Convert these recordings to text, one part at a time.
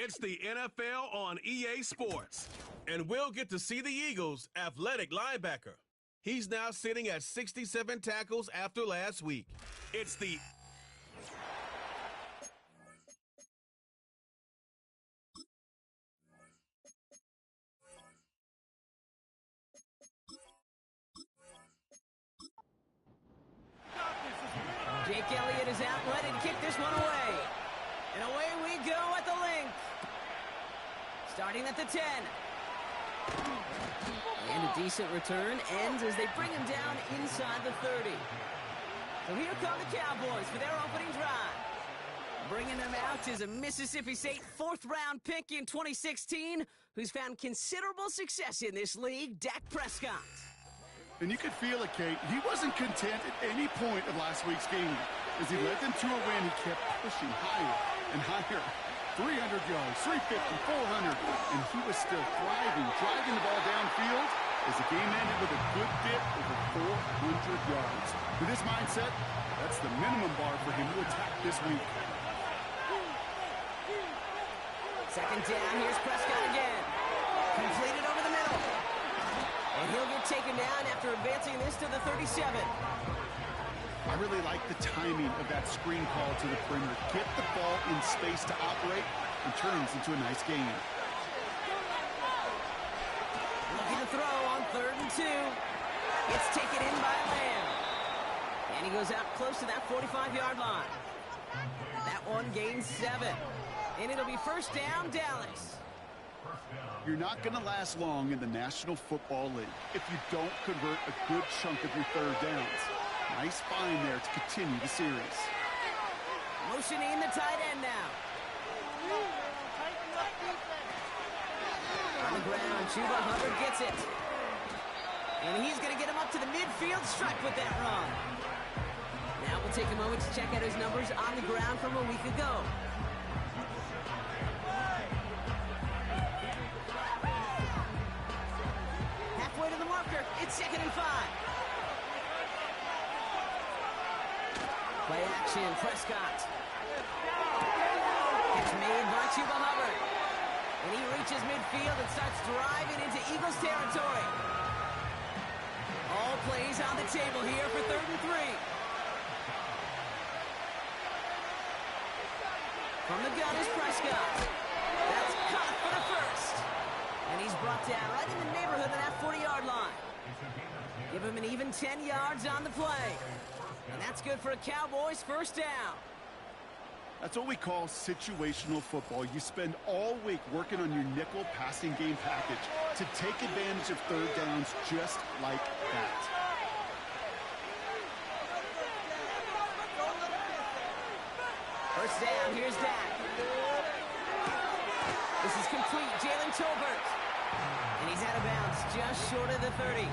It's the NFL on EA Sports, and we'll get to see the Eagles' athletic linebacker. He's now sitting at 67 tackles after last week. It's the Jake Elliott is out, let it kick this one away. And away we go at the link. Starting at the 10. And a decent return ends as they bring him down inside the 30. So here come the Cowboys for their opening drive. Bringing them out is a Mississippi State fourth-round pick in 2016 who's found considerable success in this league, Dak Prescott. And you could feel it, Kate. He wasn't content at any point of last week's game. As he led them to a win, he kept pushing higher and higher. 300 yards, 350, 400, and he was still thriving, driving the ball downfield as the game ended with a good bit over 400 yards. With his mindset, that's the minimum bar for him to attack this week. Second down, here's Prescott again. Completed over the middle. And he'll get taken down after advancing this to the 37. I really like the timing of that screen call to the perimeter. Get the ball in space to operate and turns into a nice gain. Looking to throw on 3rd and 2. It's taken in by Lamb. And he goes out close to that 45-yard line. That one gains 7. And it'll be first down, Dallas. You're not going to last long in the National Football League if you don't convert a good chunk of your third downs. Nice find there to continue the series. Motioning the tight end now. On the ground, Chuba Hubbard gets it. And he's going to get him up to the midfield stripe with that run. Now we'll take a moment to check out his numbers on the ground from a week ago. Halfway to the marker, it's 2nd and 5. Play action, Prescott. Catch made by Chuba Hubbard. And he reaches midfield and starts driving into Eagles territory. All plays on the table here for 3rd and 3. From the gun is Prescott. That's caught for the first. And he's brought down right in the neighborhood of that 40-yard line. Give him an even 10 yards on the play. And that's good for a Cowboys first down. That's what we call situational football. You spend all week working on your nickel passing game package to take advantage of third downs just like that. First down, here's Dak. This is complete, Jalen Tolbert. And he's out of bounds just short of the 30.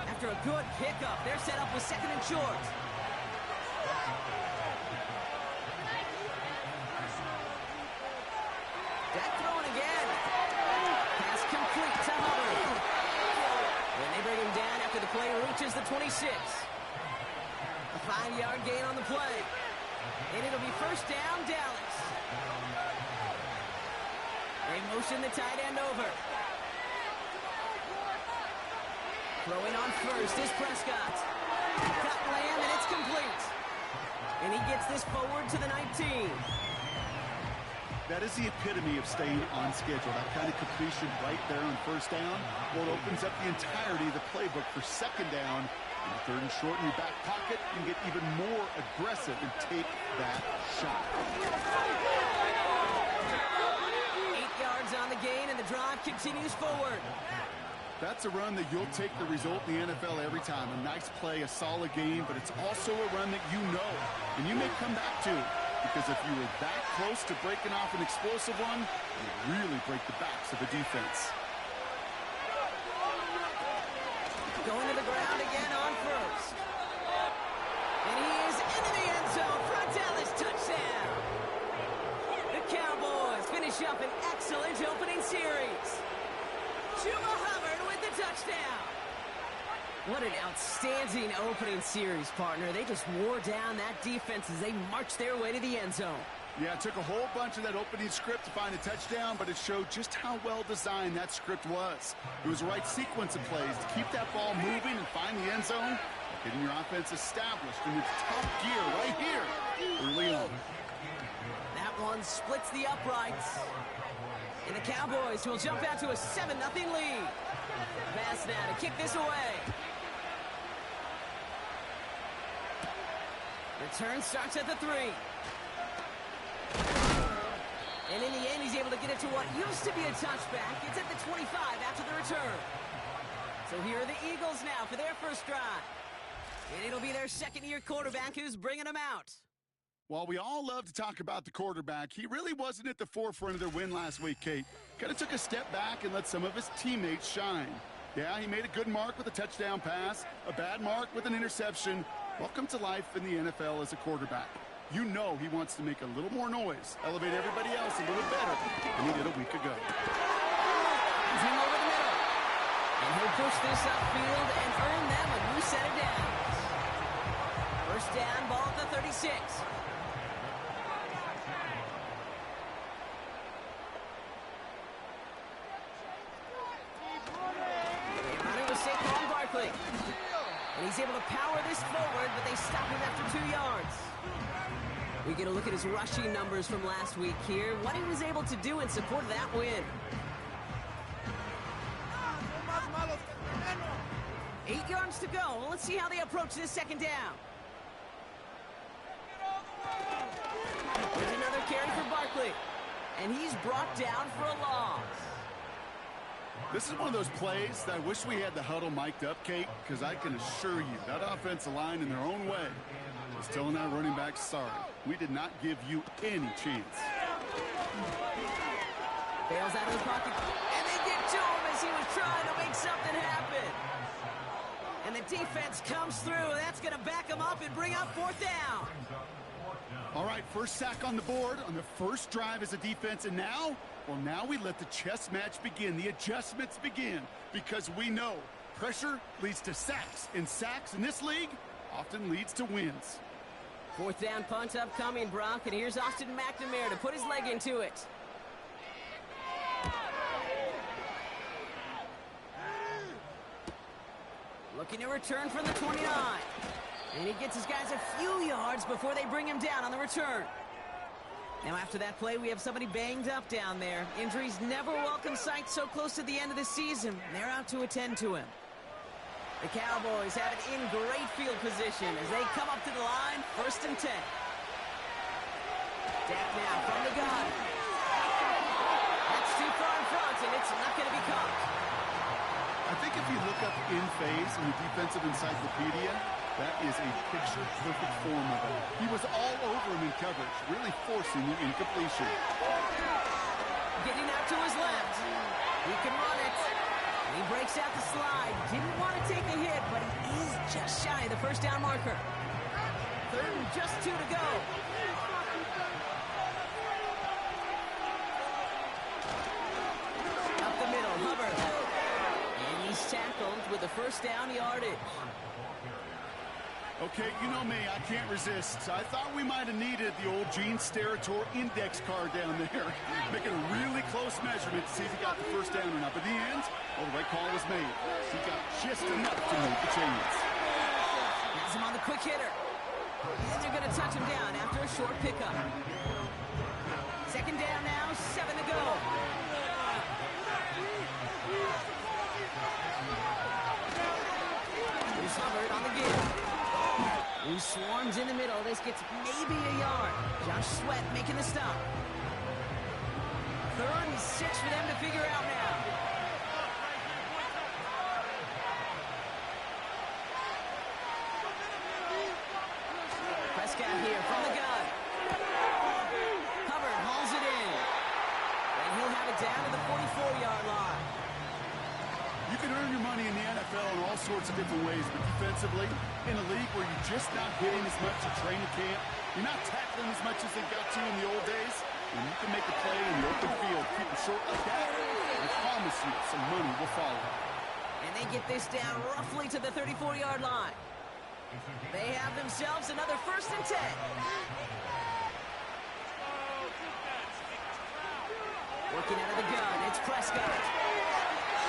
After a good pickup, they're set up with 2nd and short. Dak throwing again. Pass complete to Hubbard. And they bring him down after the play reaches the 26. A 5-yard gain on the play. And it'll be first down, Dallas. They motion the tight end over. Throwing on first is Prescott. Got Lamb, and it's complete. And he gets this forward to the 19. That is the epitome of staying on schedule. That kind of completion right there on first down. Well, it opens up the entirety of the playbook for 2nd down. And 3rd and short in your back pocket, you can get even more aggressive and take that shot. 8 yards on the gain, and the drive continues forward. That's a run that you'll take the result in the NFL every time. A nice play, a solid game, but it's also a run that you know and you may come back to. Because if you were that close to breaking off an explosive one, you really break the backs of the defense. Going to the ground again on first. And he is into the end zone for a Dallas touchdown. The Cowboys finish up an excellent opening series. Chuba Hubbard with the touchdown. What an outstanding opening series, partner. They just wore down that defense as they marched their way to the end zone. Yeah, it took a whole bunch of that opening script to find a touchdown, but it showed just how well designed that script was. It was the right sequence of plays to keep that ball moving and find the end zone, getting your offense established in its top gear right here early on. That one splits the uprights. And the Cowboys will jump out to a 7-0 lead. Pass now to kick this away. Return starts at the 3. And in the end, he's able to get it to what used to be a touchback. It's at the 25 after the return. So here are the Eagles now for their first drive. And it'll be their second-year quarterback who's bringing them out. While we all love to talk about the quarterback, he really wasn't at the forefront of their win last week, Kate. Kind of took a step back and let some of his teammates shine. Yeah, he made a good mark with a touchdown pass, a bad mark with an interception. Welcome to life in the NFL as a quarterback. You know he wants to make a little more noise, elevate everybody else a little better than he did a week ago. He's in over the middle. And he'll push this upfield and earn them a new set of downs. First down, ball at the 36. And he's able to power this forward, but they stop him after 2 yards. We get a look at his rushing numbers from last week here, what he was able to do in support of that win. 8 yards to go. Well, let's see how they approach this second down. There's another carry for Barkley. And he's brought down for a loss. This is one of those plays that I wish we had the huddle mic'd up, Kate, because I can assure you that offensive line in their own way is telling that running back, sorry, we did not give you any chance. Bails out of the pocket, and they get to him as he was trying to make something happen. And the defense comes through. That's going to back him up and bring up fourth down. All right, first sack on the board on the first drive as a defense, and now we let the chess match begin, the adjustments begin, because we know pressure leads to sacks, and sacks in this league often leads to wins. Fourth down punt upcoming, Brock, and here's Austin McNamara to put his leg into it. Looking to return from the 29. And he gets his guys a few yards before they bring him down on the return. Now after that play, we have somebody banged up down there. Injuries never welcome sight so close to the end of the season. They're out to attend to him. The Cowboys have it in great field position as they come up to the line, 1st and 10. Dak now from the gun. That's too far in front, and it's not going to be caught. I think if you look up in phase in the defensive encyclopedia, that is a picture-perfect form of it. He was all over him in coverage, really forcing the incompletion. Getting out to his left. He can run it. He breaks out the slide. Didn't want to take a hit, but he is just shy of the first down marker. 3rd and just 2 to go. Up the middle, Hubbard. And he's tackled with the first down yardage. Okay, you know me, I can't resist. I thought we might have needed the old Gene Steratore index card down there, making a really close measurement to see if he got the first down or not. But in the end, well, the right call was made. He got just enough to make the change. Has him on the quick hitter. And they're going to touch him down after a short pickup. 2nd down now, 7 to go. Here's Hubbard on the give. He swarms in the middle. This gets maybe a yard. Josh Sweat making the stop. 3rd and 6 for them to figure out now. Prescott here from the gun. Hubbard hauls it in. And he'll have it down to the 44-yard line. You can earn your money in the NFL in all sorts of different ways, but defensively, in a league where you're just not hitting as much at training camp, you're not tackling as much as they got to in the old days, and you can make a play in the open field, keep it short like that, I promise you some money will follow. And they get this down roughly to the 34-yard line. They have themselves another 1st and 10. Looking out of the gun, it's Prescott.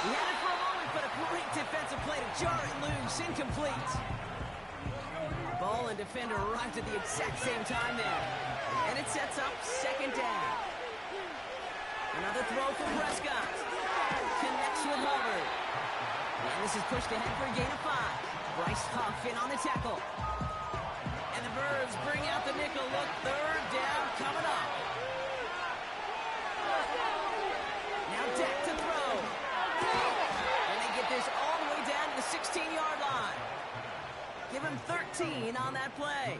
He had it for a moment, but a great defensive play to jar it loose. Incomplete. Ball and defender arrived at the exact same time there. And it sets up second down. Another throw from Prescott. Connects with Hubbard. And this is pushed ahead for a gain of 5. Bryce Huff in on the tackle. And the Birds bring out the nickel look. Third down coming up. Now Dak to throw. And they get this all the way down to the 16-yard line. Give him 13 on that play.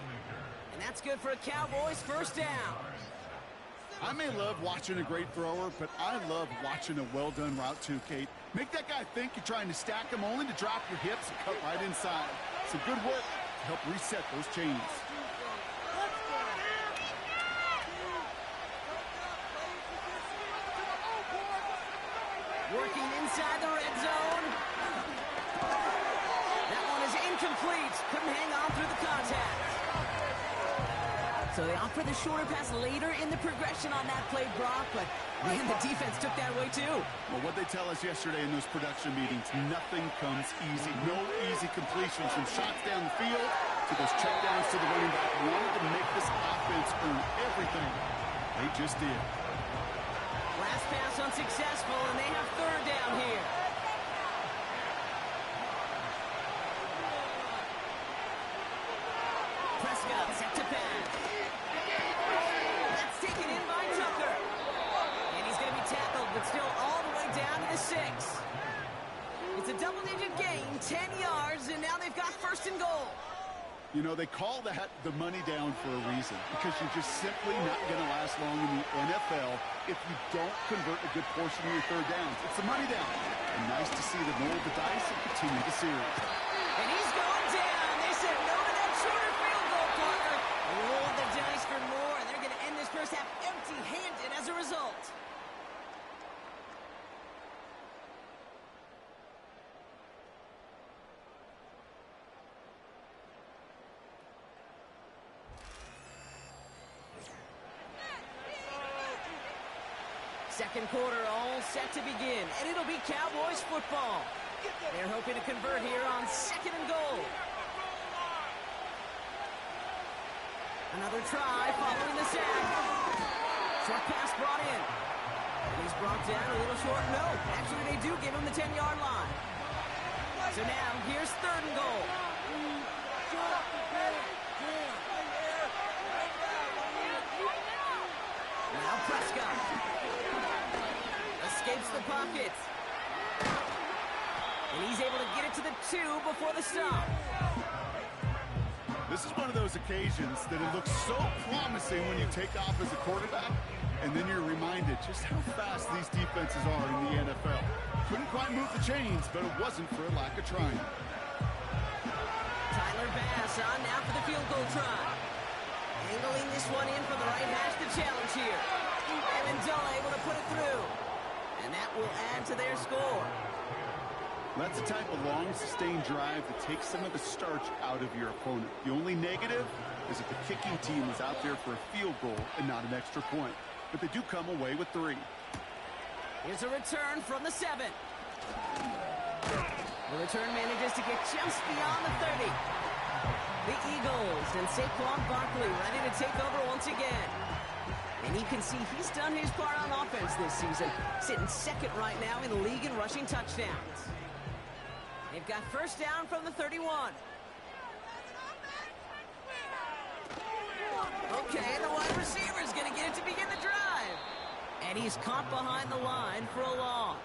And that's good for a Cowboys first down. I may love watching a great thrower, but I love watching a well-done route too, Kate. Make that guy think you're trying to stack him only to drop your hips and cut right inside. Some good work to help reset those chains. Working inside the red zone. That one is incomplete. Couldn't hang on through the contact. So they opt for the shorter pass later in the progression on that play, Brock, but man, the defense took that away too. Well, what they tell us yesterday in those production meetings, nothing comes easy. No easy completions from shots down the field to those checkdowns to the running back. Wanted to make this offense earn everything. They just did. Last pass unsuccessful, and they have third down here. Prescott set to pass. That's taken in by Tucker. And he's going to be tackled, but still all the way down to the 6. It's a double-digit gain, 10 yards, and now they've got first and goal. You know, they call that the money down for a reason, because you're just simply not going to last long in the NFL if you don't convert a good portion of your third downs. It's the money down. And nice to see them roll the dice and continue the series. And he's going down. They said no to that shorter field goal, partner. Roll the dice for more, and they're going to end this first half empty-handed as a result. Second quarter all set to begin, and it'll be Cowboys football. They're hoping to convert here on second and goal. Another try following the sack. Short pass brought in. He's brought down a little short. No, actually they do give him the 10-yard line. So now here's third and goal. Now Prescott. Escapes the pocket. And he's able to get it to the 2 before the stop. This is one of those occasions that it looks so promising when you take off as a quarterback, and then you're reminded just how fast these defenses are in the NFL. Couldn't quite move the chains, but it wasn't for a lack of trying. Tyler Bass on now for the field goal try. Angling this one in from the right hash, the challenge here. Amendola able to put it through. And that will add to their score. That's the type of long, sustained drive that takes some of the starch out of your opponent. The only negative is if the kicking team is out there for a field goal and not an extra point. But they do come away with 3. Here's a return from the 7. The return manages to get just beyond the 30. The Eagles and Saquon Barkley ready to take over once again. And you can see he's done his part on offense this season, sitting second right now in the league in rushing touchdowns. They've got first down from the 31. Okay, the wide receiver's going to get it to begin the drive. And he's caught behind the line for a loss.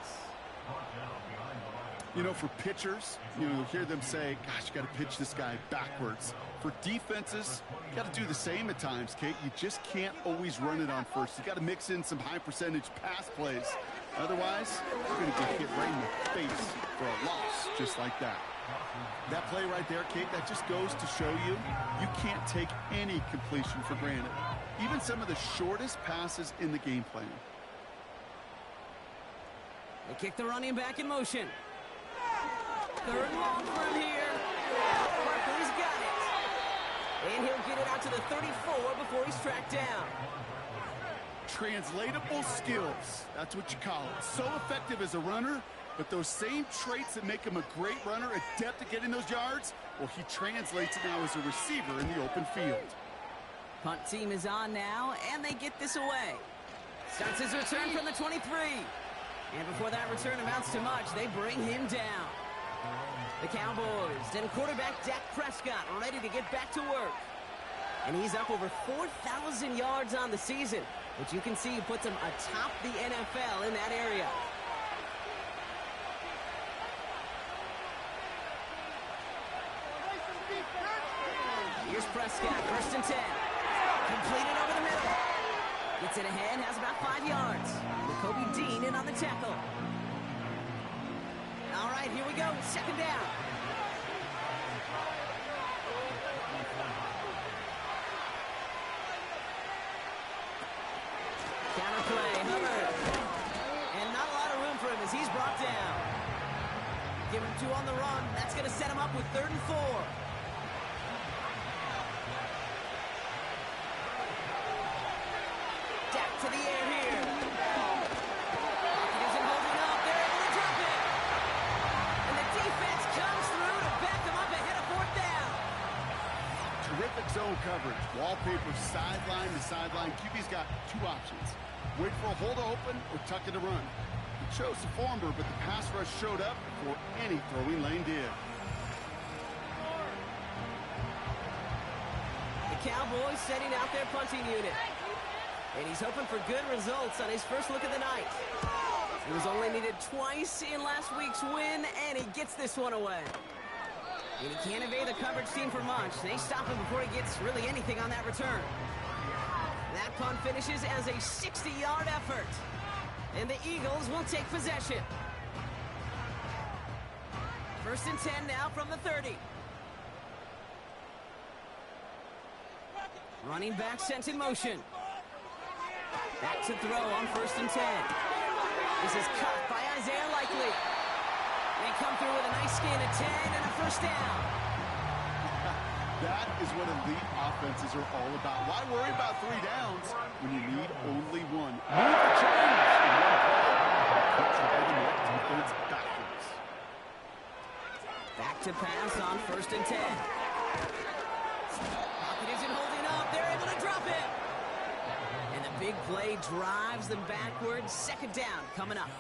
You know, for pitchers, you'll hear them say, gosh, you got to pitch this guy backwards. For defenses, you got to do the same at times, Kate. You just can't always run it on first. You got to mix in some high-percentage pass plays. Otherwise, you're going to get hit right in the face for a loss just like that. That play right there, Kate, that just goes to show you you can't take any completion for granted. Even some of the shortest passes in the game plan. They kick the running back in motion. Third and long for him here. Barkley's got it. And he'll get it out to the 34 before he's tracked down. translatable skills. That's what you call it. So effective as a runner, but those same traits that make him a great runner, adept at getting those yards, well, he translates it now as a receiver in the open field. Punt team is on now, and they get this away. Starts his return from the 23. And before that return amounts to much, they bring him down. The Cowboys and quarterback Dak Prescott ready to get back to work. And he's up over 4,000 yards on the season, which you can see puts him atop the NFL in that area. Here's Prescott, 1st and 10. Completed over the middle. Gets it ahead, has about 5 yards. Kobe Dean in on the tackle. All right, here we go. 2nd down. Counter play, Hubbard. And not a lot of room for him as he's brought down. Give him 2 on the run. That's going to set him up with 3rd and 4. To the air here. Pocket isn't holding up. They're able to drop it. And the defense comes through to back them up ahead of 4th down. Terrific zone coverage. Wallpaper sideline to sideline. QB's got 2 options. Wait for a hole to open or tuck it to run. He chose the former, but the pass rush showed up before any throwing lane did. The Cowboys setting out their punting unit. And he's hoping for good results on his first look of the night. He was only needed twice in last week's win, and he gets this one away. And he can't evade the coverage team for much. They stop him before he gets really anything on that return. That punt finishes as a 60-yard effort. And the Eagles will take possession. 1st and 10 now from the 30. Running back sent in motion. Back to throw on 1st and 10. This is cut by Isaiah Likely. They come through with a nice gain of 10 and a 1st down. That is what elite offenses are all about. Why worry about 3 downs when you need only 1? Move the chains in 1 play. Keep driving that defense backwards. Back to pass on 1st and 10. Pocket isn't holding up. They're able to drop it. Big play drives them backwards. 2nd down coming up.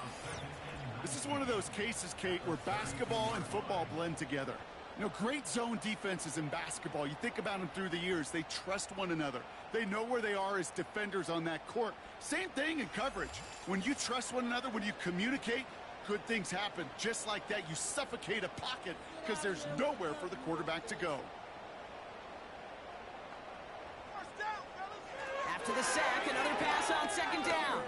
This is one of those cases, Kate, where basketball and football blend together. You know, great zone defenses in basketball. You think about them through the years. They trust one another. They know where they are as defenders on that court. Same thing in coverage. When you trust one another, when you communicate, good things happen. Just like that, you suffocate a pocket because there's nowhere for the quarterback to go. To the sack, another pass on 2nd down.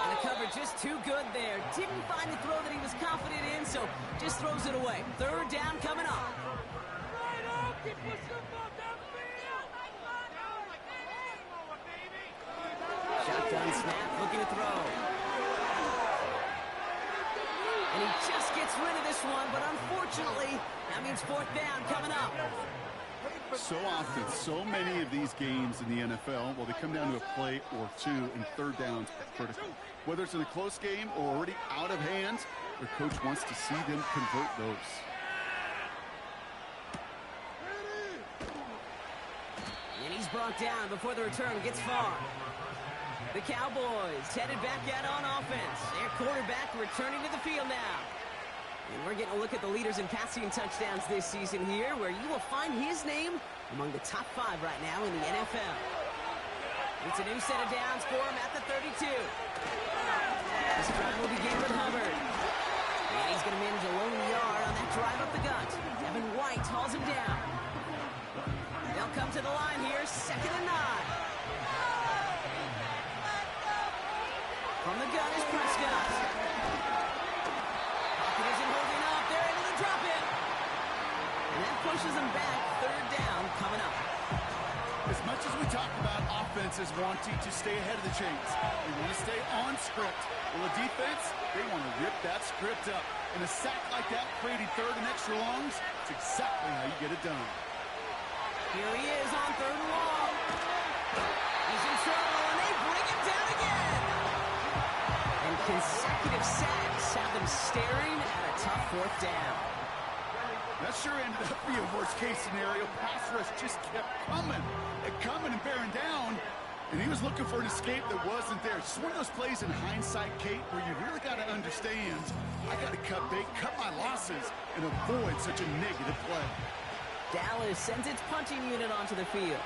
And the coverage just too good there. Didn't find the throw that he was confident in, so just throws it away. 3rd down coming up. Shotgun snap, looking to throw. And he just gets rid of this one, but unfortunately, that means 4th down coming up. So often, so many of these games in the NFL, well, they come down to a play or 2, and 3rd downs are critical. Whether it's in a close game or already out of hand, their coach wants to see them convert those. And he's brought down before the return gets far. The Cowboys headed back out on offense. Their quarterback returning to the field now. And we're getting a look at the leaders in passing touchdowns this season here, where you will find his name among the top 5 right now in the NFL. It's a new set of downs for him at the 32. This drive will begin with Hubbard. And he's going to manage a lone yard on that drive up the gut. Devin White hauls him down. They'll come to the line here, 2nd and 9. From the gun is Prescott. Pocket isn't holding up. They're able to drop it. And that pushes them back. 3rd down coming up. As much as we talk about offenses wanting to stay ahead of the chains, they want to stay on script. Well, the defense, they want to rip that script up. And a sack like that, creating 3rd and extra longs, it's exactly how you get it done. Here he is on 3rd and long. He He's in trouble, and they bring him down again. And consecutive sacks have them staring at a tough fourth down. That sure ended up being a worst-case scenario. Pass rush just kept coming and bearing down. And he was looking for an escape that wasn't there. It's just one of those plays in hindsight, Kate, where you really got to understand, I got to cut bait, cut my losses, and avoid such a negative play. Dallas sends its punching unit onto the field.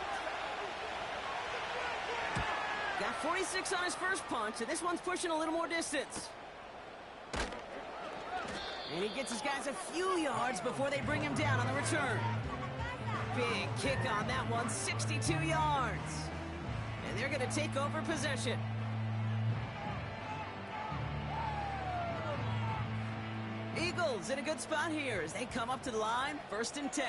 Got 46 on his first punch, and this one's pushing a little more distance. And he gets his guys a few yards before they bring him down on the return. Big kick on that one, 62 yards. And they're going to take over possession. Eagles in a good spot here as they come up to the line, 1st and 10.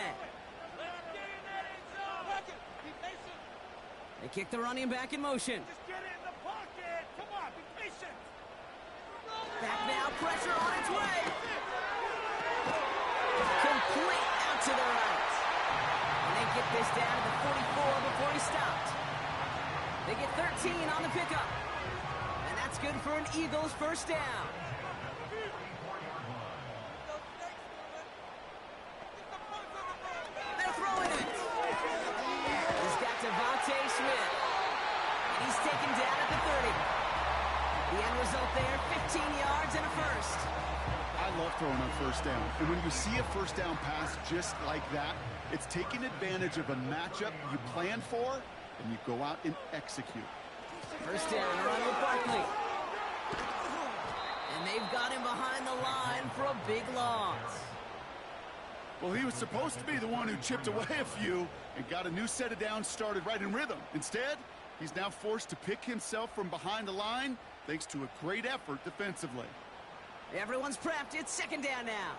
They kick the running back in motion. Just get it in the pocket. Come on, be patient. Back now, pressure on its way. Complete out to the right. And they get this down to the 44 before he stopped. They get 13 on the pickup. And that's good for an Eagles first down. They're throwing it. He's got Devontae Smith. And he's taken down at the 30. The end result there, 15 yards and a first. I love throwing on first down. And when you see a first down pass just like that, it's taking advantage of a matchup you plan for, and you go out and execute. First down, run with Barkley. And they've got him behind the line for a big loss. Well, he was supposed to be the one who chipped away a few and got a new set of downs started right in rhythm. Instead, he's now forced to pick himself from behind the line thanks to a great effort defensively. Everyone's prepped. It's 2nd down now.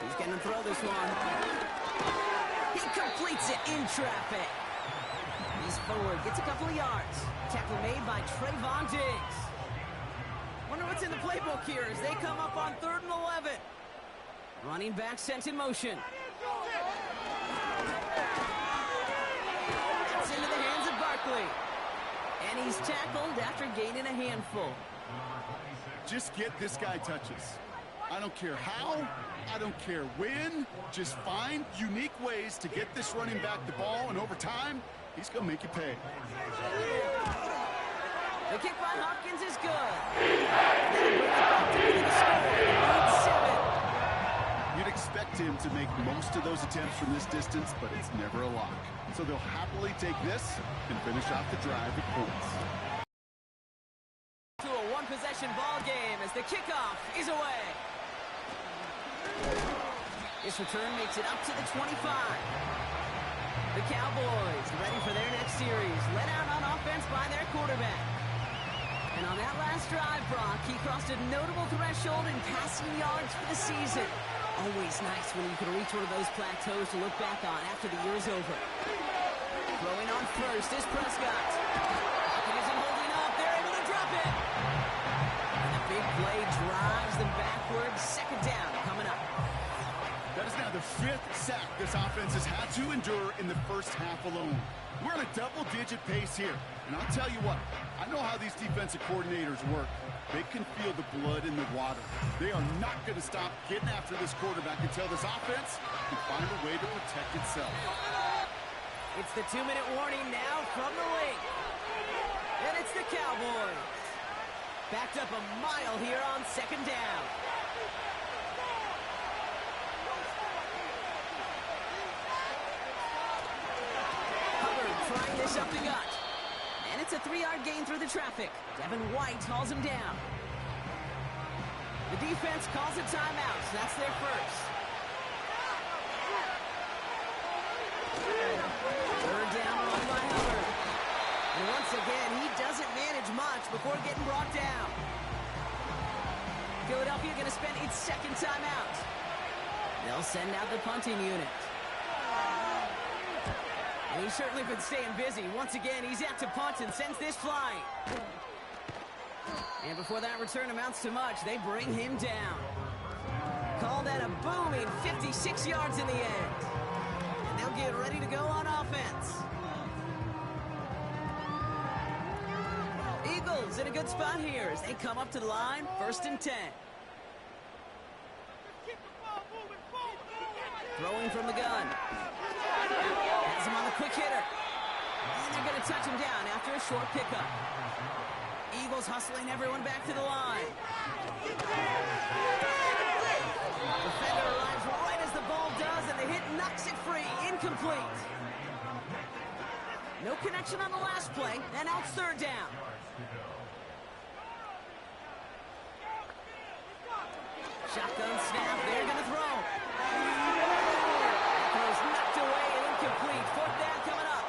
He's going to throw this one. He completes it in traffic. He's forward, gets a couple of yards. Tackle made by Trayvon Diggs. Wonder what's in the playbook here as they come up on 3rd and 11. Running back sent in motion. It's into the hands of Barkley. And he's tackled after gaining a handful. Just get this guy touches. I don't care how, I don't care when. Just find unique ways to get this running back the ball, and over time, he's going to make you pay. The kick by Hopkins is good. That'll bring it back to within the score. Lead 7. You'd expect him to make most of those attempts from this distance, but it's never a lock. So they'll happily take this and finish off the drive with points. To a one-possession ball game as the kickoff is away. This return makes it up to the 25. The Cowboys ready for their next series, led out on offense by their quarterback. And on that last drive, Brock, he crossed a notable threshold in passing yards for the season. Always nice when you can reach one of those plateaus to look back on after the year is over. Throwing on first is Prescott. It isn't holding up. They're able to drop it. And the big play drives them backwards. 2nd down coming up. That is now the 5th sack this offense has had to endure in the first half alone. We're at a double-digit pace here. And I'll tell you what, I know how these defensive coordinators work. They can feel the blood in the water. They are not going to stop getting after this quarterback until this offense can find a way to protect itself. It's the 2-minute warning now from the wing. And it's the Cowboys. Backed up a mile here on 2nd down. Trying this up the gut. And it's a 3-yard gain through the traffic. Devin White hauls him down. The defense calls a timeout. So that's their first. 3rd down run by Hubbard. And once again, he doesn't manage much before getting brought down. Philadelphia going to spend its 2nd timeout. They'll send out the punting unit. And he's certainly been staying busy. Once again, he's out to punt and sends this flying. And before that return amounts to much, they bring him down. Call that a booming 56 yards in the end. And they'll get ready to go on offense. Eagles in a good spot here as they come up to the line, 1st and 10. Throwing from the gun. Has him on the quick hitter. And they're going to touch him down after a short pickup. Eagles hustling everyone back to the line. Defender arrives right as the ball does, and the hit knocks it free. Incomplete. No connection on the last play, and now it's 3rd down. Shotgun snap, they're going to throw. That throw's knocked away and incomplete. 4th down coming up.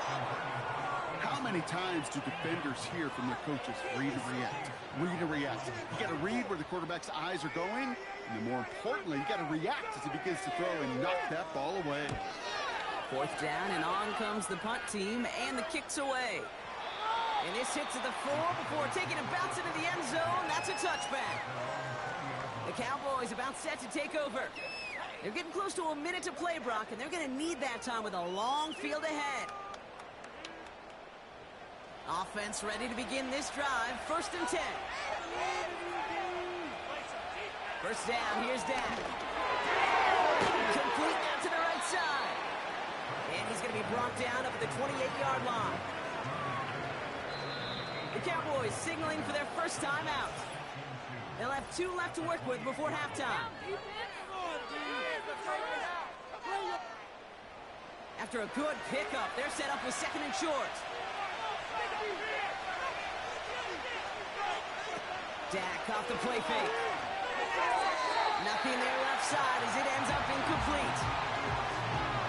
How many times do defenders hear from their coaches, read and react, read and react? You got to read where the quarterback's eyes are going, and then more importantly, you got to react as he begins to throw and knock that ball away. 4th down, and on comes the punt team, and the kick's away. And this hits at the 4 before taking a bounce into the end zone. That's a touchback. The Cowboys about set to take over. They're getting close to a minute to play, Brock, and they're going to need that time with a long field ahead. Offense ready to begin this drive. 1st and 10. 1st down, here's Dak. Complete now to the right side. And he's going to be brought down up at the 28-yard line. The Cowboys signaling for their first time out. They'll have 2 left to work with before halftime. After a good pickup, they're set up with 2nd and short. Dak off the play fake. Nothing there left side as it ends up incomplete.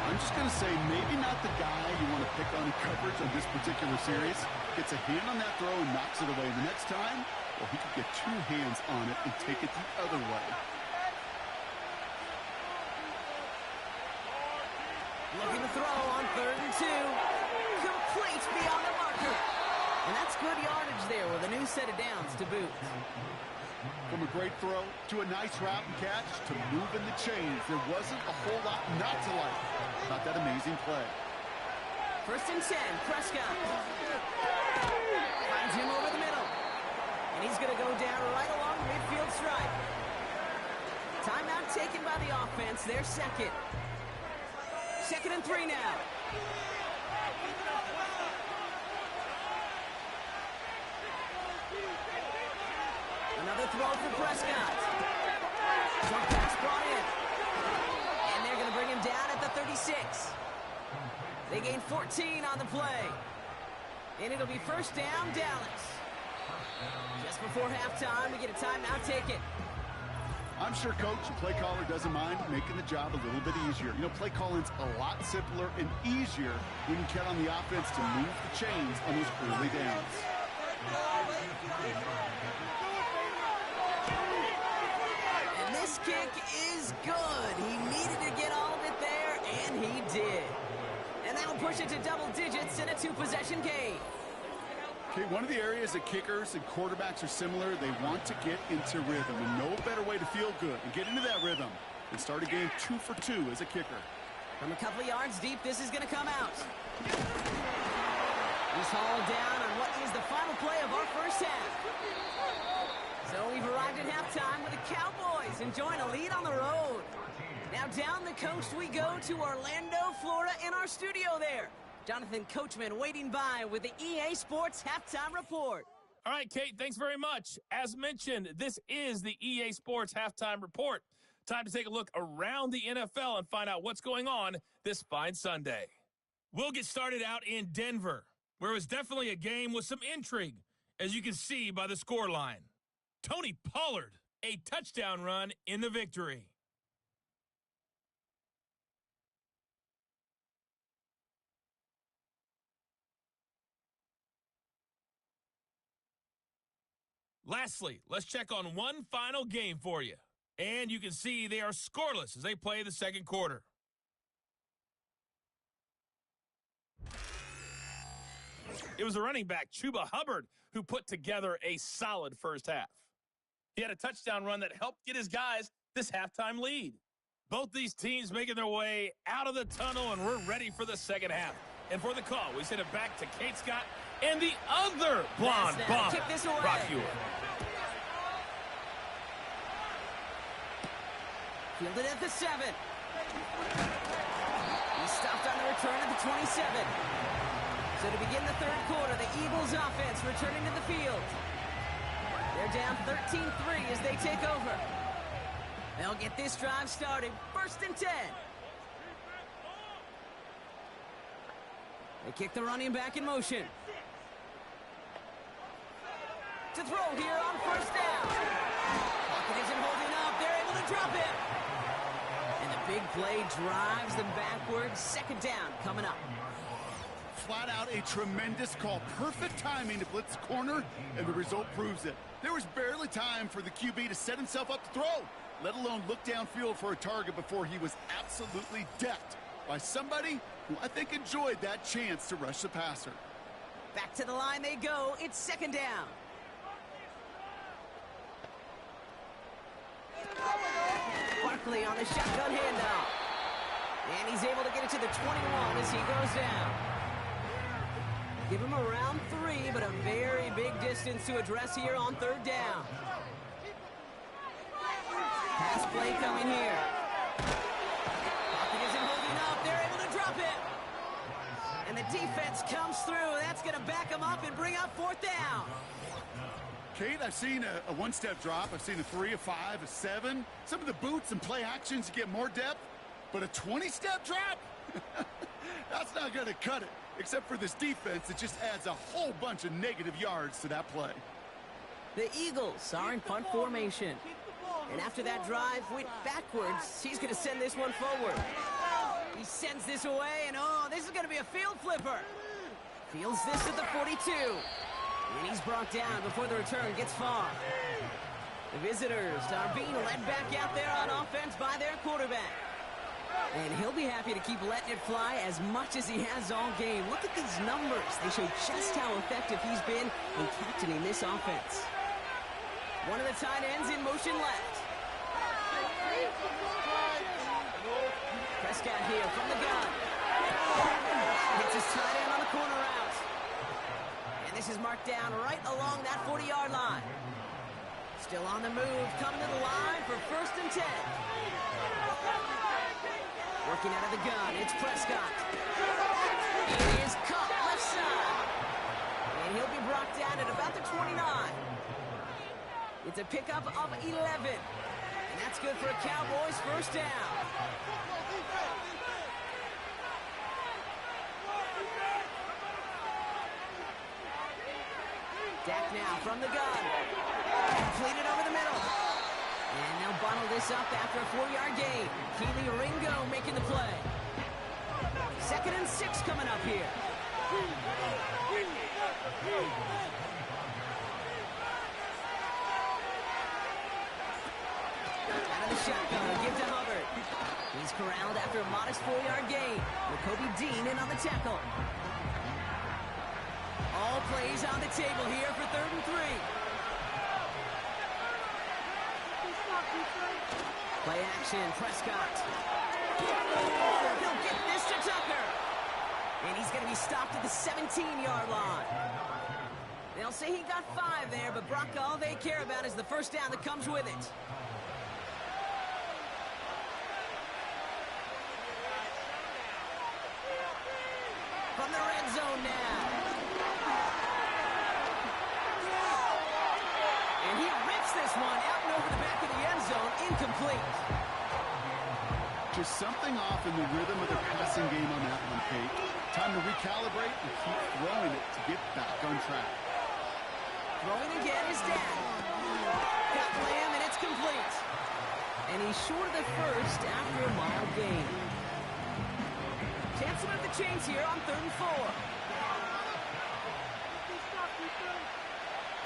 I'm just going to say, maybe not the guy you want to pick on in coverage on this particular series. Gets a hand on that throw and knocks it away. The next time, well, he could get 2 hands on it and take it the other way. Looking to throw on 3rd and 2. Complete beyond the marker. And that's good yardage there with a new set of downs to boot. From a great throw to a nice route and catch to moving the chains, there wasn't a whole lot not to like about that amazing play. 1st and 10, Prescott. Finds him over the middle. And he's going to go down right along midfield stripe. Timeout taken by the offense, their 2nd. 2nd and 3 now. Another throw for Prescott. Short pass brought in. And they're going to bring him down at the 36. They gain 14 on the play. And it'll be 1st down, Dallas. Just before halftime, we get a timeout taken. I'm sure coach and play caller doesn't mind making the job a little bit easier. You know, play calling's a lot simpler and easier when you count on the offense to move the chains on those early downs. And this kick is good. He needed to get all of it there, and he did. And that'll push it to double digits in a 2-possession game. Okay, one of the areas that kickers and quarterbacks are similar, they want to get into rhythm, and no better way to feel good and get into that rhythm than start a game 2 for 2 as a kicker. From a couple of yards deep, this is going to come out. He's hauled down on what is the final play of our first half. So we've arrived at halftime with the Cowboys enjoying a lead on the road. Now down the coast we go to Orlando, Florida, in our studio there. Jonathan Coachman waiting by with the EA Sports Halftime Report. All right, Kate, thanks very much. As mentioned, this is the EA Sports Halftime Report. Time to take a look around the NFL and find out what's going on this fine Sunday. We'll get started out in Denver, where it was definitely a game with some intrigue, as you can see by the scoreline. Tony Pollard, a touchdown run in the victory. Lastly, let's check on one final game for you. And you can see they are scoreless as they play the second quarter. It was the running back, Chuba Hubbard, who put together a solid first half. He had a touchdown run that helped get his guys this halftime lead. Both these teams making their way out of the tunnel, and we're ready for the second half. And for the call, we send it back to Kate Scott And the other blonde bomber, kick this away. Brock Huard. Fielded at the 7. He's stopped on the return at the 27. So to begin the third quarter, the Eagles offense returning to the field. They're down 13-3 as they take over. They'll get this drive started. 1st and 10. They kick the running back in motion. To throw here on 1st down. Pocket isn't holding up. They're able to drop it. And the big play drives them backwards. 2nd down coming up. Flat out a tremendous call. Perfect timing to blitz the corner, and the result proves it. There was barely time for the QB to set himself up to throw, let alone look downfield for a target before he was absolutely decked by somebody who I think enjoyed that chance to rush the passer. Back to the line they go. It's 2nd down. Barkley on the shotgun handoff. And he's able to get it to the 21 as he goes down. Give him around 3, but a very big distance to address here on 3rd down. Pass play coming here. Pocket isn't holding up. They're able to drop it. And the defense comes through. That's going to back them up and bring up 4th down. Kate, I've seen a one-step drop. I've seen a 3, a 5, a 7. Some of the boots and play actions get more depth, but a 20-step drop? That's not going to cut it, except for this defense that just adds a whole bunch of negative yards to that play. The Eagles are in punt formation. And after that drive went backwards, he's going to send this one forward. He sends this away, and oh, this is going to be a field flipper. Fields this at the 42. And he's brought down before the return gets far. The visitors are being led back out there on offense by their quarterback. And he'll be happy to keep letting it fly as much as he has all game. Look at these numbers. They show just how effective he's been in captaining this offense. One of the tight ends in motion left. Prescott here from the gun. Hits his tight end on the corner route. And this is marked down right along that 40-yard line. Still on the move, coming to the line for 1st and 10. Working out of the gun, it's Prescott. He is caught left side. And he'll be brought down at about the 29. It's a pickup of 11. And that's good for a Cowboys 1st down. Dak now from the gun. Completed over the middle. And they'll bottle this up after a 4-yard gain. Keely Ringo making the play. 2nd and 6 coming up here. Out of the shotgun, give to Hubbard. He's corralled after a modest 4-yard gain. Jacoby Dean in on the tackle. All plays on the table here for 3rd and 3. Play action, Prescott. He'll get this to Tucker. And he's going to be stopped at the 17-yard line. They'll say he got 5 there, but Brock, all they care about is the 1st down that comes with it. From the red zone now. And he rips this one out and over the back of the end zone, incomplete. Just something off in the rhythm of their passing game on that one, Kate. Time to recalibrate and keep throwing it to get back on track. Throwing again is Dak. Got Lamb, and it's complete. And he's short of the 1st after a mild gain. Chance to move the chains here on 3rd and 4.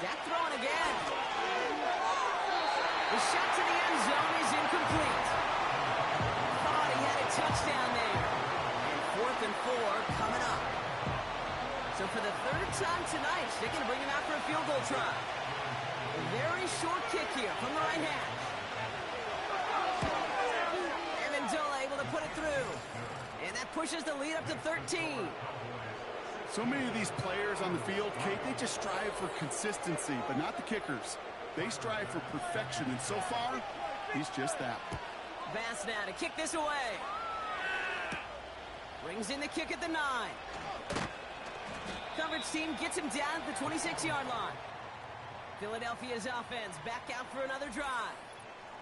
Dak throwing again. The shot to the end zone is incomplete. Thought he had a touchdown there. And 4th and 4 coming up. So for the 3rd time tonight, they're going to bring him out for a field goal try. A very short kick here from the right hand. Amendola able to put it through. And that pushes the lead up to 13. So many of these players on the field, Kate, they just strive for consistency, but not the kickers. They strive for perfection, and so far, he's just that. Bass now to kick this away. Brings in the kick at the 9. Coverage team gets him down at the 26-yard line. Philadelphia's offense back out for another drive.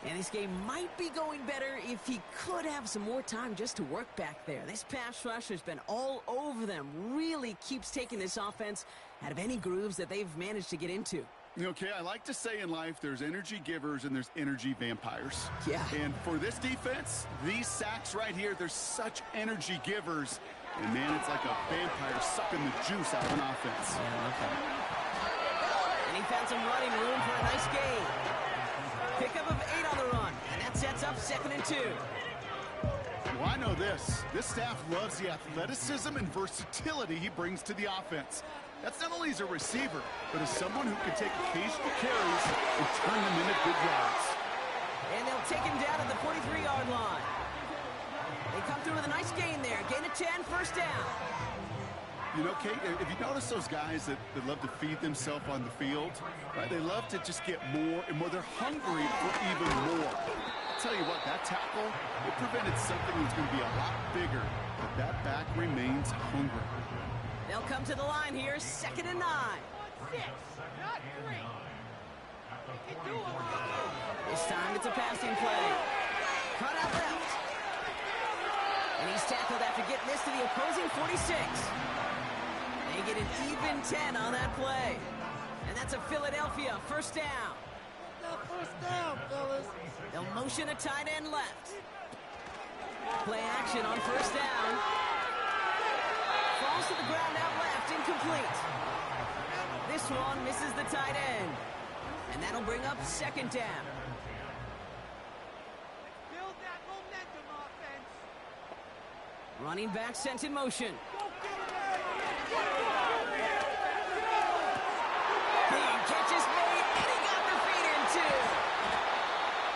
And this game might be going better if he could have some more time just to work back there. This pass rush has been all over them. Really keeps taking this offense out of any grooves that they've managed to get into. Okay, I like to say in life there's energy givers and there's energy vampires. Yeah. And for this defense, these sacks right here, they're such energy givers. And, man, it's like a vampire sucking the juice out of an offense. Yeah, okay. And he found some running room for a nice gain. Pickup of 8 on the run, and that sets up 2nd and 2. Well, I know this. This staff loves the athleticism and versatility he brings to the offense. That's not only as a receiver, but as someone who can take occasional carries and turn them into good yards. And they'll take him down at the 43-yard line. They come through with a nice gain there. Gain of 10, first down. You know, Kate, if you notice those guys that love to feed themselves on the field, right? They love to just get more and more. They're hungry for even more. I'll tell you what, that tackle, it prevented something that's going to be a lot bigger, but that back remains hungry. They'll come to the line here, 2nd and 9. 6, not 3. You can do it. This time it's a passing play. Cut out left. And he's tackled after getting this to the opposing 46. They get an even 10 on that play. And that's a Philadelphia first down. First down, fellas. They'll motion a tight end left. Play action on first down. Falls to the ground out left, incomplete. This one misses the tight end. And that'll bring up 2nd down. Build that momentum offense. Running back sent in motion. Big catch is made, and he got the feet in too.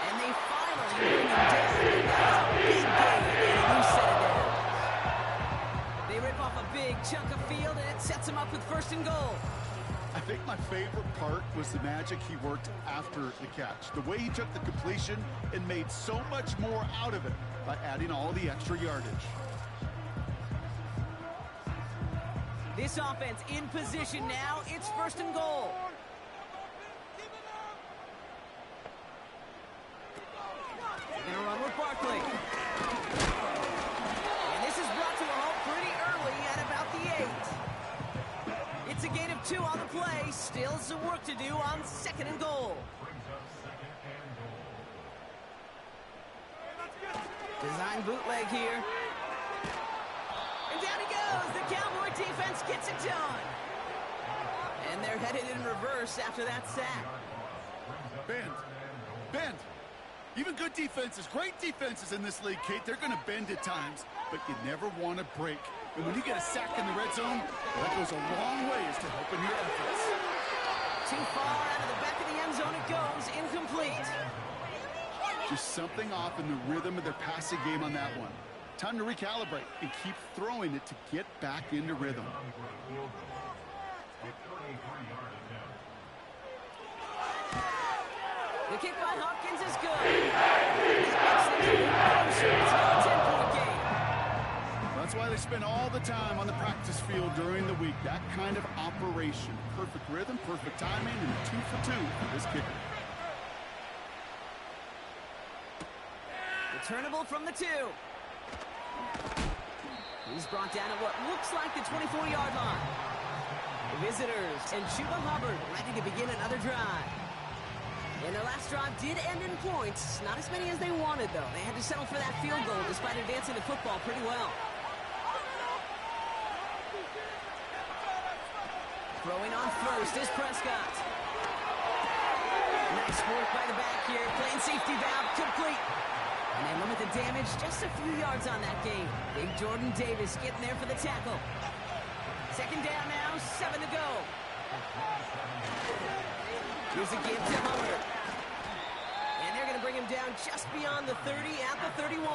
And they finally bring him down. That was a big gain, and you set it down. They rip off a big chunk of field, and it sets him up with 1st and goal. I think my favorite part was the magic he worked after the catch. The way he took the completion and made so much more out of it by adding all the extra yardage. This offense in position now. It's 1st and goal. They're gonna run with Barkley. And this is brought to a halt pretty early at about the 8. It's a gain of 2 on the play. Still some work to do on 2nd and goal. Design bootleg here. And down he goes. The Cowboy defense gets it done. And they're headed in reverse after that sack. Bend. Even good defenses, great defenses in this league, Kate, they're going to bend at times, but you never want to break. And when you get a sack in the red zone, that goes a long way as to helping your efforts. Too far out of the back of the end zone it goes. Incomplete. Just something off in the rhythm of their passing game on that one. Time to recalibrate and keep throwing it to get back into rhythm. The kick by Hopkins is good. That makes things closer. It's now a 10-point game. That's why they spend all the time on the practice field during the week. That kind of operation. Perfect rhythm, perfect timing, and 2 for 2 for this kicker. Returnable from the 2. He's brought down at what looks like the 24-yard line. The visitors and Chuba Hubbard ready to begin another drive. And their last drive did end in points. Not as many as they wanted, though. They had to settle for that field goal despite advancing the football pretty well. Throwing on first is Prescott. Nice work by the back here. Playing safety valve complete. And they limit the damage just a few yards on that game. Big Jordan Davis getting there for the tackle. 2nd down now, 7 to go. Here's a give to Hubbard. And they're going to bring him down just beyond the 30 at the 31.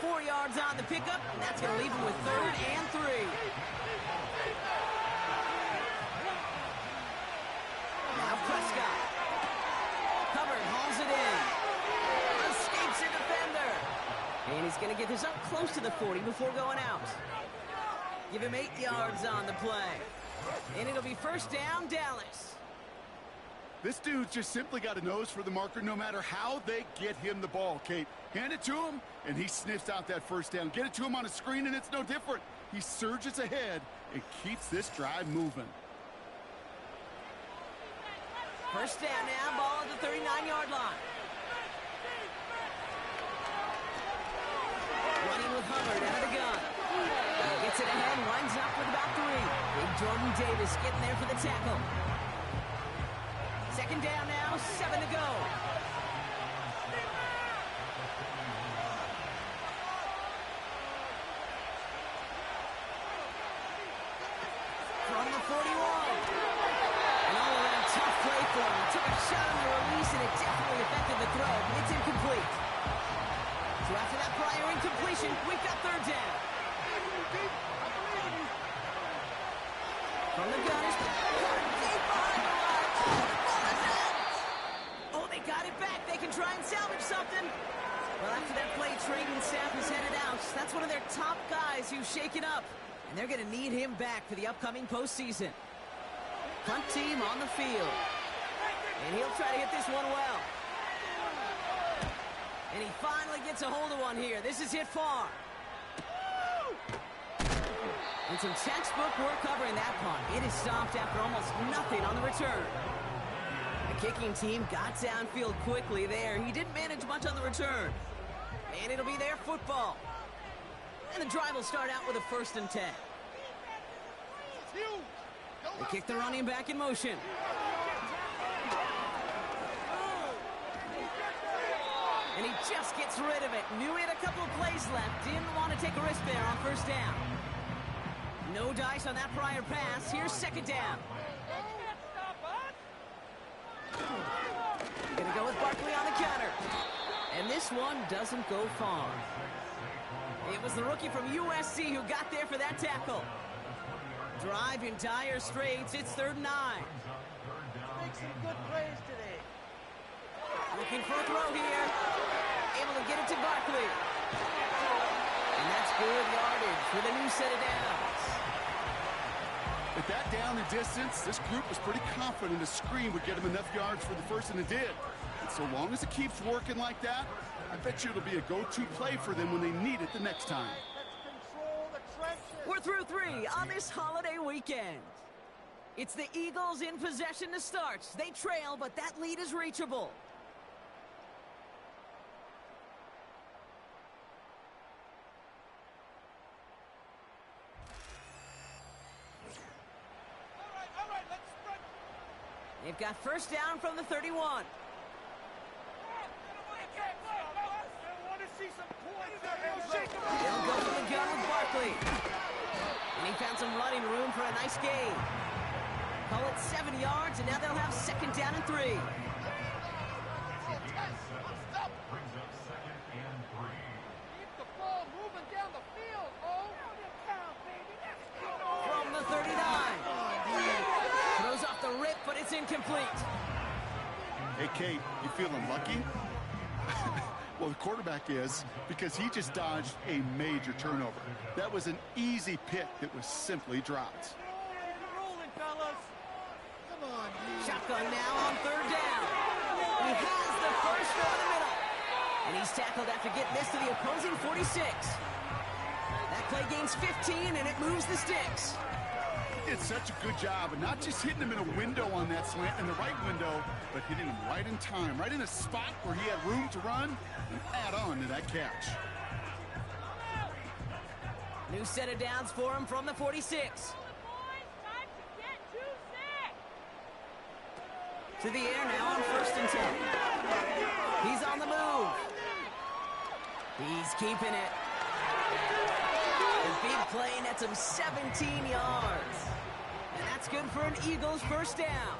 4 yards on the pickup, and that's going to leave him with 3rd and 3. get this up close to the 40 before going out. Give him 8 yards on the play. And it'll be first down, Dallas. This dude's just simply got a nose for the marker no matter how they get him the ball, Kate. Hand it to him, and he sniffs out that first down. Get it to him on a screen, and it's no different. He surges ahead and keeps this drive moving. First down now, ball at the 39-yard line. Running with Hubbard out of the gun. He gets it ahead, winds up with about 3. Big Jordan Davis getting there for the tackle. Second down now, 7 to go. From the 41. An all-around tough play for him. Took a shot on the release, and it definitely affected the throw. It's incomplete. So after that prior incompletion, we've got third down. From the gun is deep behind the line. Oh, they got it back. They can try and salvage something. Well, after that play, Trayden Staff is headed out. That's one of their top guys who's shaken up. And they're going to need him back for the upcoming postseason. Punt team on the field. And he'll try to hit this one well. And he finally gets a hold of one here. This is hit far. And some textbook work covering that punt. It is stopped after almost nothing on the return. The kicking team got downfield quickly there. He didn't manage much on the return. And it'll be their football. And the drive will start out with a 1st and 10. They kick the running back in motion. And he just gets rid of it. Knew he had a couple of plays left. Didn't want to take a risk there on first down. No dice on that prior pass. Here's second down. Gonna go with Barkley on the counter. And this one doesn't go far. It was the rookie from USC who got there for that tackle. Drive in dire straits. It's 3rd and 9. Make some good plays today. Looking for a throw here. Able to get it to Barkley. And that's good yardage with a new set of downs. At that down and distance, this group was pretty confident a screen would get him enough yards for the first, and it did. And so long as it keeps working like that, I bet you it'll be a go-to play for them when they need it the next time. Let's control the trenches. We're through 3 on this holiday weekend. It's the Eagles in possession to start. They trail, but that lead is reachable. All right, let's sprint. They've got first down from the 31. They'll go for the gun with Barkley. And he found some running room for a nice gain. Call it 7 yards, and now they'll have second down and 3. Keep the ball moving down the field, From the 39. Throws off the rip, but it's incomplete. Hey, Kate, you feeling lucky? Well, the quarterback is, because he just dodged a major turnover. That was an easy pick that was simply dropped. rolling, fellas. Come on, dude. Shotgun now on 3rd down. He has the first over the middle. And he's tackled after getting this to the opposing 46. That play gains 15, and it moves the sticks. He did such a good job, and not just hitting him in a window on that slant, in the right window, but hitting him right in time, right in a spot where he had room to run and add on to that catch. New set of downs for him from the 46. To the air now on 1st and 10. He's on the move. He's keeping it. The big play nets him 17 yards. And that's good for an Eagles first down.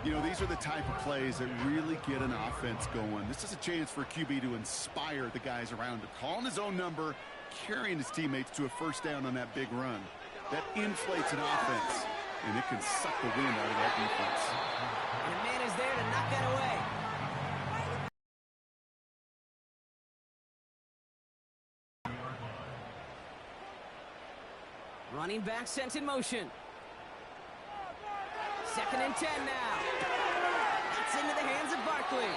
You know, these are the type of plays that really get an offense going. This is a chance for a QB to inspire the guys around him. Calling his own number, carrying his teammates to a first down on that big run. That inflates an offense, and it can suck the wind out of that defense. And the man is there to knock that away. Running back sent in motion. 2nd and 10 now. That's into the hands of Barkley.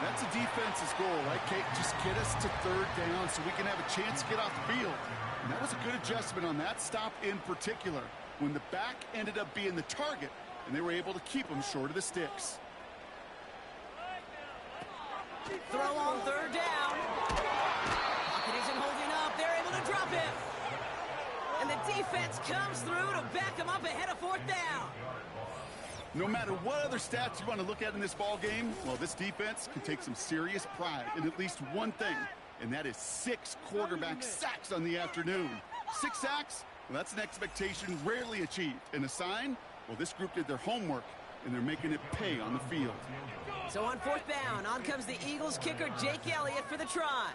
That's a defense's goal, right, Kate? Just get us to 3rd down so we can have a chance to get off the field. And that was a good adjustment on that stop in particular, when the back ended up being the target, and they were able to keep him short of the sticks. Throw on 3rd down. Pocket isn't holding up. They're able to drop him. And the defense comes through to back him up ahead of 4th down. No matter what other stats you want to look at in this ball game, well, this defense can take some serious pride in at least one thing, and that is 6 quarterback sacks on the afternoon. 6 sacks? Well, that's an expectation rarely achieved. And a sign? Well, this group did their homework, and they're making it pay on the field. So on 4th down, on comes the Eagles kicker, Jake Elliott, for the try.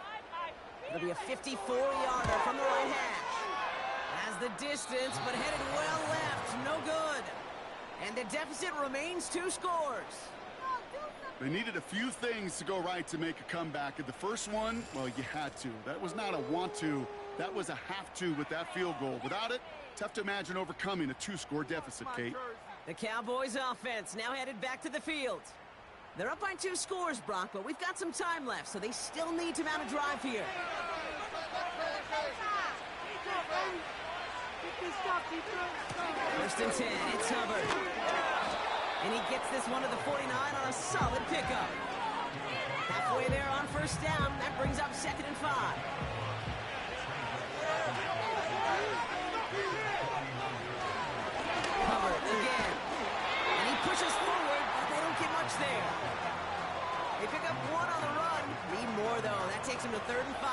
It'll be a 54-yarder from the right hash. Has the distance, but headed well left. No good. And the deficit remains 2 scores. They needed a few things to go right to make a comeback. And the first one, well, you had to. That was not a want to. That was a have to with that field goal. Without it, tough to imagine overcoming a 2-score deficit, Kate. The Cowboys offense now headed back to the field. They're up by 2 scores, Brock, but we've got some time left, so they still need to mount a drive here. 1st and 10, it's Hubbard. And he gets this one to the 49 on a solid pickup. Halfway there on 1st down, that brings up 2nd and 5. Hubbard again. And he pushes forward, but they don't get much there. They pick up 1 on the run. Need more, though. That takes him to 3rd and 5.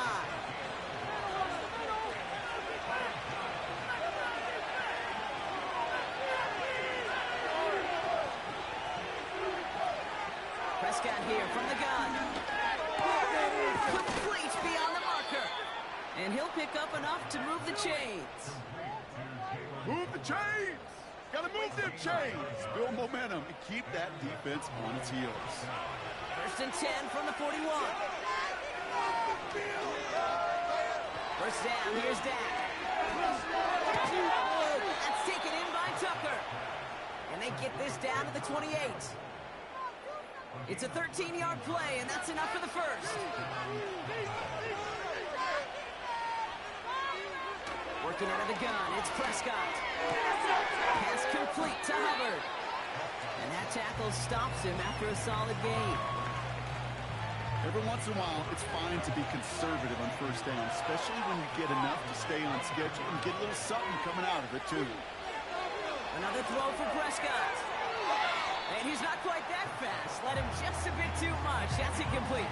Prescott here from the gun. Complete beyond the marker. And he'll pick up enough to move the chains. Move the chains! Gotta move them chains! Build momentum and keep that defense on its heels. 1st and 10 from the 41. 1st down, here's Dak. That's taken in by Tucker. And they get this down to the 28. It's a 13-yard play, and that's enough for the 1st. Working out of the gun, it's Prescott. Pass complete to Hubbard. And that tackle stops him after a solid gain. Every once in a while, it's fine to be conservative on 1st down, especially when you get enough to stay on schedule and get a little something coming out of it, too. Another throw for Prescott. And he's not quite that fast. Let him just a bit too much. That's incomplete.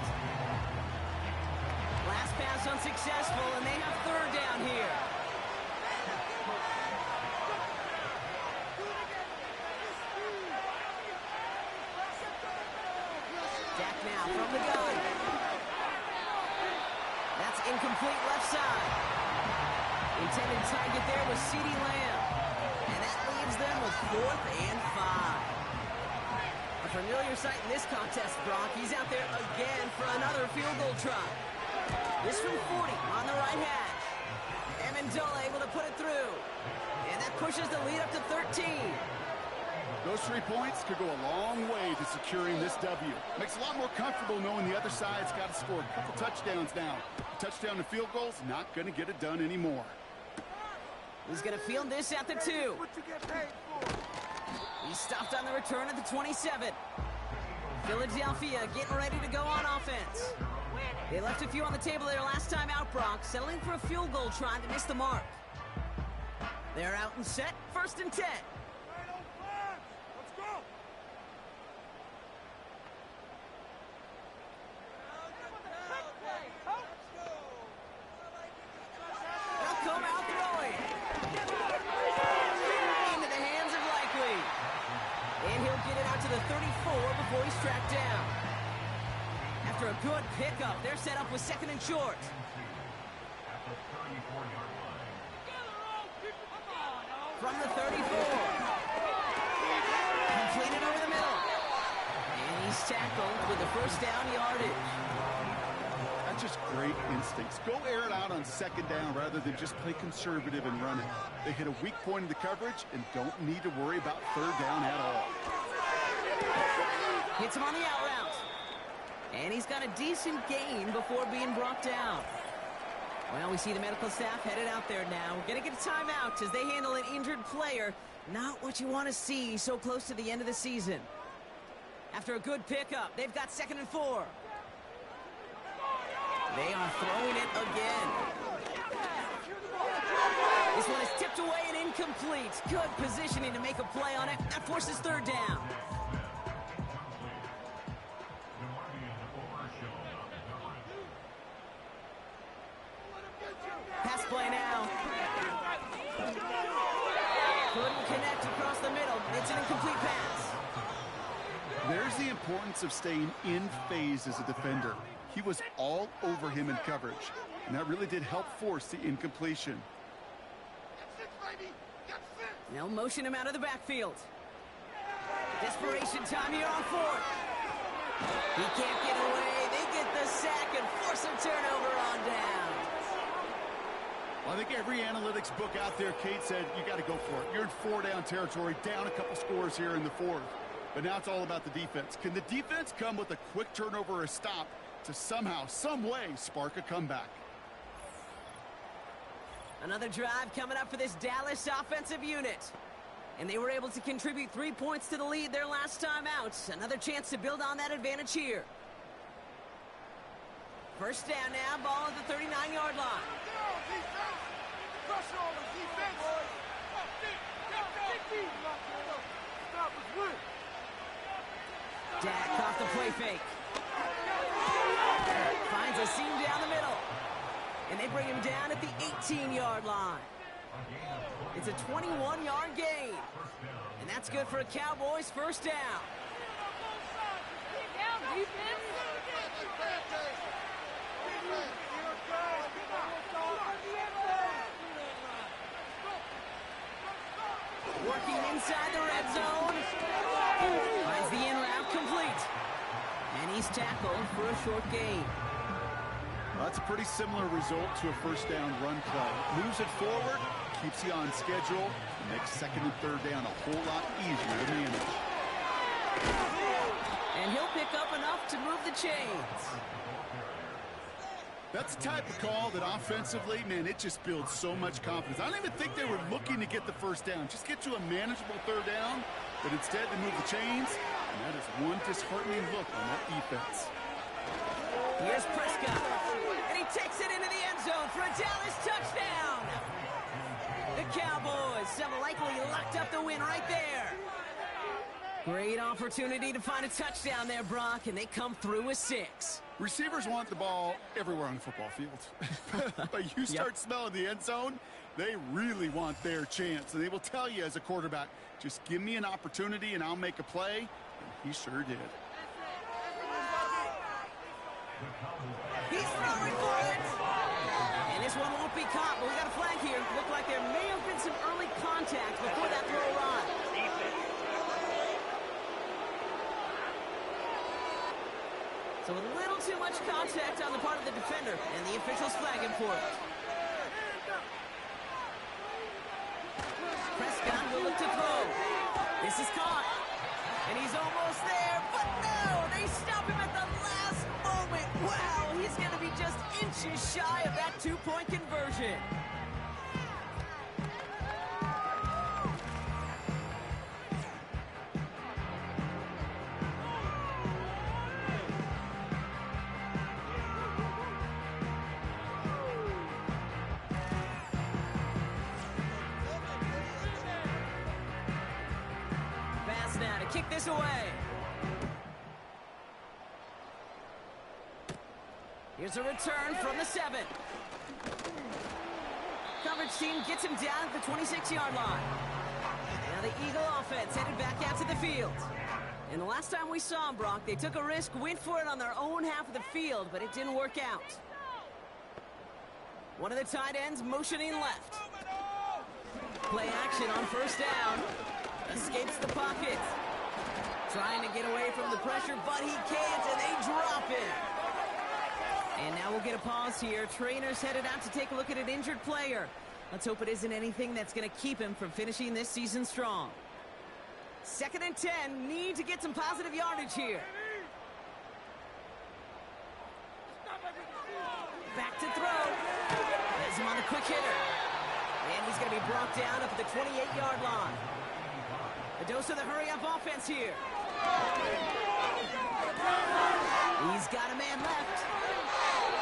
Last pass unsuccessful, and they have 3rd down here. Dak now from the gun. That's incomplete left side. Intended target there was CeeDee Lamb. And that leaves them with 4th and 5. A familiar sight in this contest, Brock. He's out there again for another field goal try. This from 40 on the right hash. Amendola able to put it through. And that pushes the lead up to 13. Those 3 points could go a long way to securing this W. Makes it a lot more comfortable knowing the other side's got to score a couple touchdowns now. A touchdown to field goal's not going to get it done anymore. He's going to field this at the 2. He's stopped on the return at the 27. Philadelphia getting ready to go on offense. They left a few on the table there last time out, Brock, settling for a field goal try to miss the mark. They're out and set, 1st and 10. Tracked down. After a good pickup, they're set up with 2nd and short. From the 34. Completed over the middle. And he's tackled with the 1st down yardage. A just great instincts. Go air it out on second down rather than just play conservative and run it. They hit a weak point in the coverage and don't need to worry about third down at all. Hits him on the out route. And he's got a decent gain before being brought down. Well, we see the medical staff headed out there now. We're going to get a timeout as they handle an injured player. Not what you want to see so close to the end of the season. After a good pickup, they've got 2nd and 4. They are throwing it again. This one is tipped away and incomplete. Good positioning to make a play on it. That forces third down. Pass play now. Couldn't connect across the middle. It's an incomplete pass. There's the importance of staying in phase as a defender. He was all over him in coverage, and that really did help force the incompletion. They'll motion him out of the backfield. Desperation time here on 4th. He can't get away. They get the sack and force a turnover on down. Well, I think every analytics book out there, Kate, said you got to go for it. You're in 4-down territory, down a couple scores here in the 4th. But now it's all about the defense. Can the defense come with a quick turnover or a stop to somehow, some way, spark a comeback? Another drive coming up for this Dallas offensive unit. And they were able to contribute 3 points to the lead their last time out. Another chance to build on that advantage here. First down now, ball at the 39-yard line. Dak off the play fake. Finds a seam down the middle. And they bring him down at the 18-yard line. It's a 21-yard gain. And that's good for a Cowboys first down. Working inside the red zone. Finds the in route complete. And he's tackled for a short gain. Well, that's a pretty similar result to a first down run play. Moves it forward, keeps you on schedule, and makes 2nd and 3rd down a whole lot easier to manage. And he'll pick up enough to move the chains. That's the type of call that offensively, man, it just builds so much confidence. I don't even think they were looking to get the first down. Just get to a manageable 3rd down, but instead they move the chains, and that is one disheartening look on that defense. Here's Prescott, and he takes it into the end zone for a Dallas touchdown. The Cowboys have likely locked up the win right there. Great opportunity to find a touchdown there, Brock, and they come through with 6. Receivers want the ball everywhere on the football field. But you start smelling the end zone, they really want their chance. And they will tell you as a quarterback, just give me an opportunity and I'll make a play. And he sure did. He's throwing for it. And this one won't be caught, but we got a flag here. Looked like there may have been some early contact before that throw arrived. So a little too much contact on the part of the defender, and the officials flag him for it. Prescott will look to throw. This is caught. And he's almost there, but no! They stop him at the last moment. Wow, he's going to be just inches shy of that 2-point conversion. Now to kick this away. Here's a return from the 7. Coverage team gets him down at the 26-yard line. Now the Eagle offense headed back out to the field. And the last time we saw them, Brock, they took a risk, went for it on their own half of the field, but it didn't work out. One of the tight ends motioning left. Play action on first down. Escapes the pocket. Trying to get away from the pressure, but he can't, and they drop him. And now we'll get a pause here. Trainer's headed out to take a look at an injured player. Let's hope it isn't anything that's going to keep him from finishing this season strong. 2nd and 10. Need to get some positive yardage here. Back to throw. Has him on the quick hitter. And he's going to be brought down up at the 28-yard line. A dose of the hurry-up offense here. He's got a man left.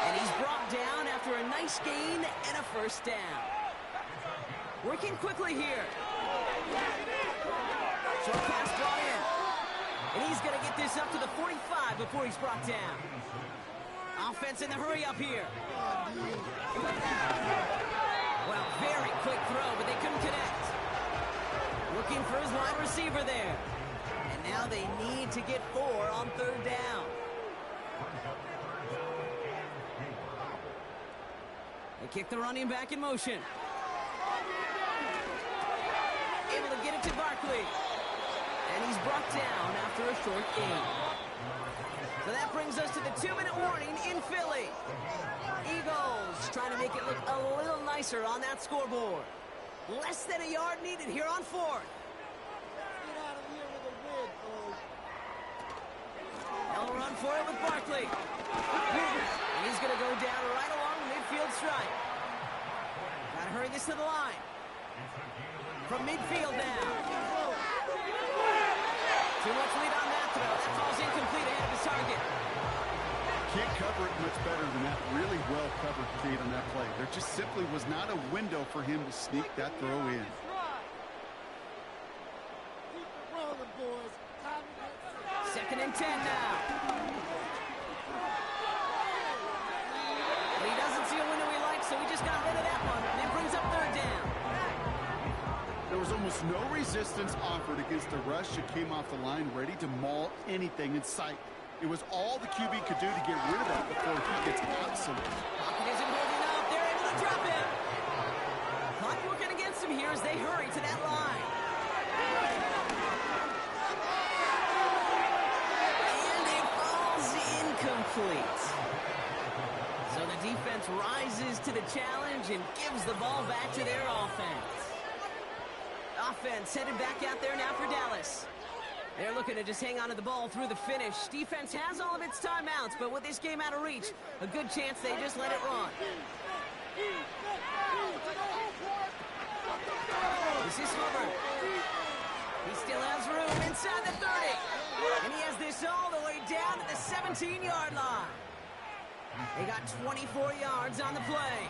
And he's brought down after a nice gain and a first down. Working quickly here. Short pass brought in. And he's going to get this up to the 45 before he's brought down. Offense in the hurry-up here. Well, very quick throw, but they couldn't connect. Looking for his wide receiver there. And now they need to get 4 on 3rd down. They kick the running back in motion. Able to get it to Barkley. And he's brought down after a short gain. So that brings us to the 2-minute warning in Philly. Eagles trying to make it look a little nicer on that scoreboard. Less than a yard needed here on 4th. Get out of here with a win, folks. They'll run for it with Barkley. And he's going to go down right along the midfield stripe. Got to hurry this to the line. From midfield now. Too much lead on that throw. That falls incomplete ahead of his target. Can't cover it much better than that. Really well covered, Kate, on that play. There just simply was not a window for him to sneak that throw in. Keep it rolling, boys. Time to get 2nd and 10 now. But he doesn't see a window he likes, so he just got rid of that one. And it brings up 3rd down. There was almost no resistance offered against the rush that came off the line ready to maul anything in sight. It was all the QB could do to get rid of that before he gets absolute. Pocket isn't holding up. They're able to drop him. Clock working against him here as they hurry to that line. And it falls incomplete. So the defense rises to the challenge and gives the ball back to their offense. Offense headed back out there now for Dallas. They're looking to just hang on to the ball through the finish. Defense has all of its timeouts, but with this game out of reach, a good chance they just let it run. This is Hubbard. He still has room inside the 30. And he has this all the way down to the 17-yard line. They got 24 yards on the play.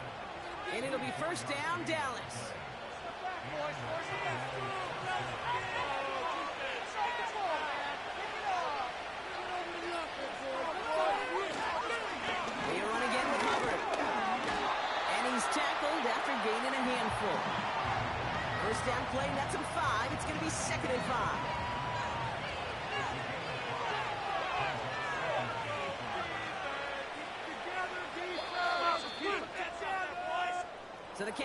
And it'll be first down, Dallas. They run again with Hubbard. And he's tackled after gaining a handful. First down play, nets him 5. It's going to be 2nd and 5. So the